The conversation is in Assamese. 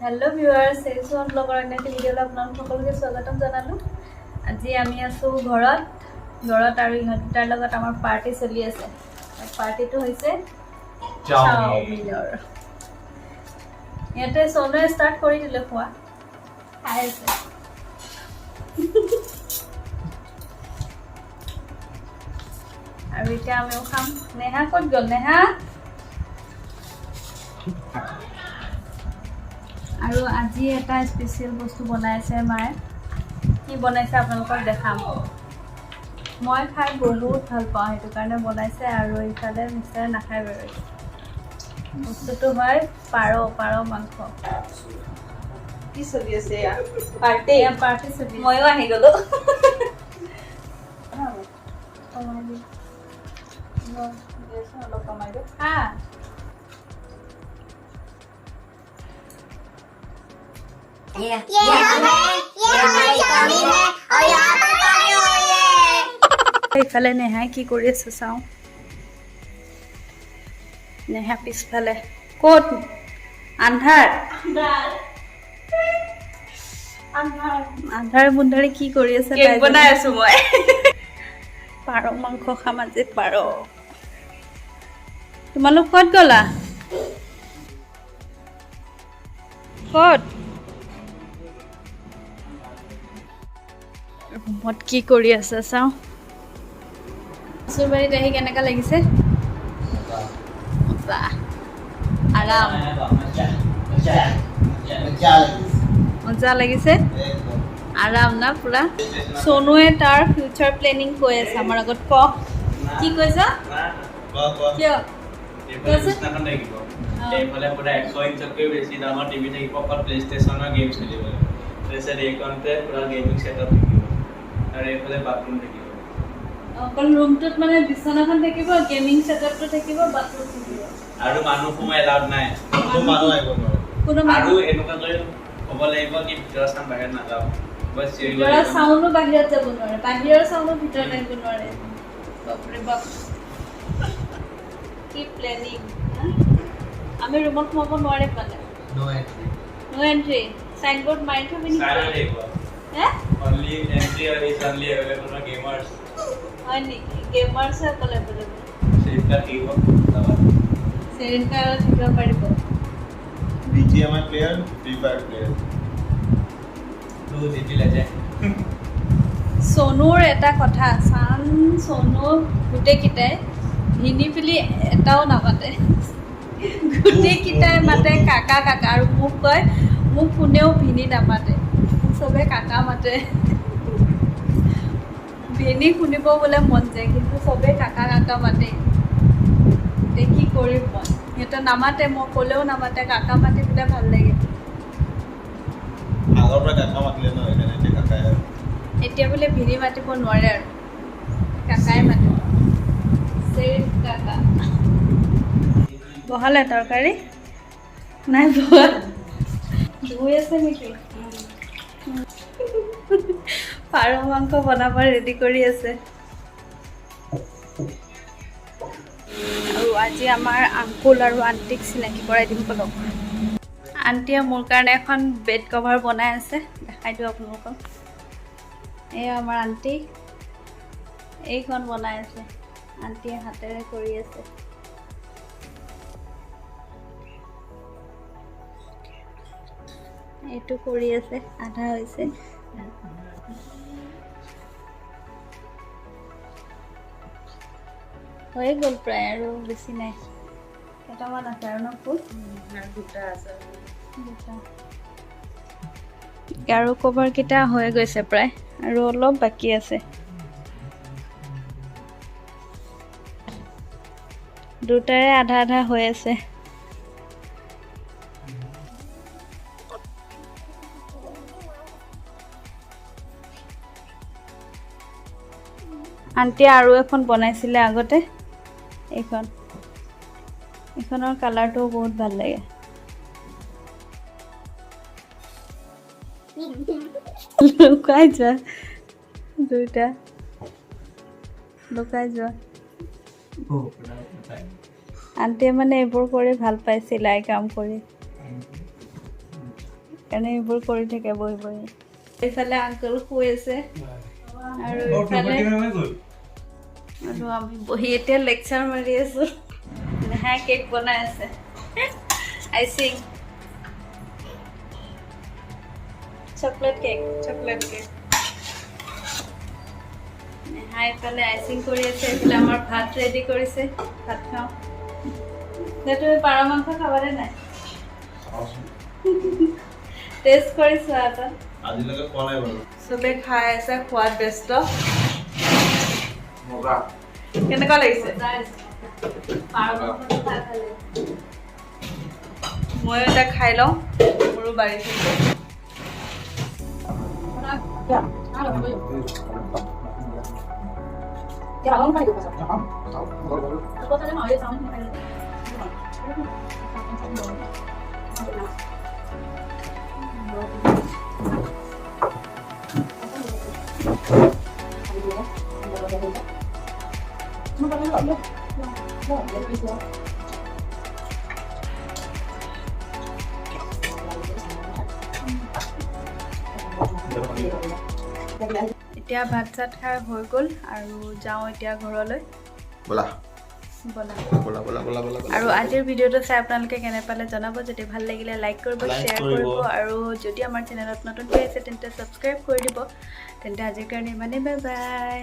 हेलो व्यूअर्स सेसोन ब्लगर अन्य ভিডিঅ'লৈ আপোনালোক সকলোকে স্বাগতম জনালো। আজি আমি আছো ঘৰত আৰু ইহঁতৰ লগত আমাৰ পাৰ্টি চলি আছে। পাৰ্টিটো হৈছে চাওমিনৰ। ইয়াতে সোনুৱে ষ্টাৰ্ট কৰি দিলে খোৱা খাই আছে। আৰু এতিয়া আমিও খাম। নেহা ক'ত গ'ল নেহা? আৰু আজি এটা স্পেচিয়েল বস্তু বনাইছে মায়ে। কি বনাইছে আপোনালোকক দেখাম। মই খাই বহুত ভাল পাওঁ সেইটো কাৰণে বনাইছে আৰু ইফালে মিষ্টাৰে নাখায় বাৰু। বস্তুটো হয় পাৰ মাংস। কি চলি আছে পাৰ্টি চলি ময়ো আহি গলো অলপ কমাই দিওঁ ये हमारी कमी है और यहाँ पर कमी हुई है। इफाले नेहाई की কৰি আছে চাও। नेहा पिछफाले ক'ত আন্ধাৰ আন্ধাৰ বুন্ধাৰে কি কৰি আছে কেক বনাই আছো মই পাৰ মাংস খাম আজি পাৰ। তোমালোক ক'ত গলা? ক'ত ৰুমত কি কৰি আছে চাওঁ। চুৰবাৰীত আহি কেনেকা লাগিছে? আৰাম মজা লাগিছে আৰাম না পুৰা। সোনুৱে তাৰ ফিউচাৰ প্লেনিং কৈ আছে আমাৰ আগত। কি কৈছ? কিয় এইফালে পুৰা 100 ইঞ্চতকৈ বেছি দামৰ টিভি থাকিব, অকল প্লে ষ্টেচনৰ গেম খেলিব। তাৰপিছত এইখনতে পুৰা গেমিং ছেটআপ থাকিব আৰু এইফালে বাথৰুম থাকিব। অকল ৰুমটোত মানে বিছনাখন থাকিব, গেমিং ছেটআপটো থাকিব, বাথৰুম থাকিব আৰু মানুহ সোমাই এলাউড নাই। কোনো আৰু এনেকুৱা কৰি ক'ব লাগিব কি ভিতৰৰ চাম বাহিৰত নাযাওঁ। বছ চিৰিব ল'ৰা চাউনো বাহিৰত যাব নোৱাৰে, বাহিৰৰ চাউনো ভিতৰত আহিব নোৱাৰে। বাপৰে বাপ কি প্লেনিং। আমি ৰুমত সোমাব নোৱাৰিম মানে নো এন্ট্ৰি সাইনবোৰ্ড মাৰি থবি নেকি? চাইলেণ্ট থাকিব। হে অনলি এন্ট্ৰি আৰু ইজ অনলি এভেইলেবল ফৰ গেমাৰ্ছ। হয় নেকি? গেমাৰ্ছ অকল এভেইলেবল। সেইটা থাকিব লগত চেৰেণ্টাৰ থাকিব পাৰিব। BGMI player, Free Fire player. তো জিতিলে যে সোনুৰ এটা কথা চান সোনু গোটেইকেইটাই ভিনি পিলি এটাও নামাতে। গোটেইকেইটাই মাতে কাকা কাকা আৰু মোক কয় মোক কোনেও ভিনি নামাতে, চবে কাকা মাতে। ভিনি শুনিব বোলে মন যায় কিন্তু চবে কাকা কাকা মাতে। এতিয়া কি কৰিম মই? সিহঁতে নামাতে, মই ক'লেও নামাতে, কাকা মাতি পেলাই ভাল লাগে। আগৰ পৰা কাকা মাতিলে ন, সেইকাৰণে এতিয়া কাকাই আৰু। এতিয়া বোলে ভিনি মাতিব নোৱাৰে আৰু কাকাই মাতিব। চেৰিফ কাকা বহালে তৰকাৰী নাই বহা ধুই আছে নেকি? পাৰ মাংস বনাব ৰেডি কৰি আছে। আৰু আজি আমাৰ আংকুল আৰু আণ্টিক চিনাকি কৰাই দিম বলক। আণ্টিয়ে মোৰ কাৰণে এখন বেড কভাৰ বনাই আছে, দেখাই দিওঁ আপোনালোকক। এয়া আমাৰ আণ্টি এইখন বনাই আছে, আণ্টিয়ে হাতেৰে কৰি আছে। এইটো কৰি আছে, আধা হৈছে। হৈ গ'ল প্ৰায় আৰু বেছি নাই, কেইটামান আছে আৰু ন ফুল দুটা আছে দুটা। গাৰু কভাৰকেইটা হৈ গৈছে প্ৰায় আৰু অলপ বাকী আছে। দুটাৰে আধা আধা হৈ আছে। আণ্টিয়ে আৰু এখন বনাইছিলে আগতে, এইখনৰ কালাৰটোও বহুত ভাল লাগে। লুকাই যোৱা দুইটা, লুকাই যোৱা। আণ্টিয়ে মানে এইবোৰ কৰি ভাল পায়, চিলাই কাম কৰি। সেইকাৰণে এইবোৰ কৰি থাকে বহি বহি এইফালে আংকল শুই আছে আৰু এইফালে আৰু আমি বহি এতিয়া লেকচাৰ মাৰি আছো নেহাই কেক বনাই আছে আইচিং চকলেট কেক নেহাই এইফালে আইচিং কৰি আছে এইফালে আমাৰ ভাত ৰেডি কৰিছে ভাত খাওঁ তুমি পাৰ মাংস খাবানে নাই টেষ্ট কৰিছো এটা আজিলৈকে খোৱা নাই বাৰু চবে খাই আছে খোৱাত ব্যস্ত মজা কেনেকুৱা লাগিছে ময়ো এটা খাই লওঁ মোৰো বাঢ়ি থৈছে এতিয়া ভাত চাত খাই হৈ গ'ল আৰু যাওঁ এতিয়া ঘৰলৈ বলা বলা বলা বলা বলা বলা আৰু আজিৰ ভিডিঅ'টো চাই আপোনালোকে কেনে পালে জনাব যদি ভাল লাগিলে লাইক কৰিব শ্বেয়াৰ কৰিব আৰু যদি আমাৰ চেনেলত নতুনকৈ আছে তেন্তে ছাবস্ক্ৰাইব কৰি দিব তেন্তে আজিৰ কাৰণে ইমানেই বাই বাই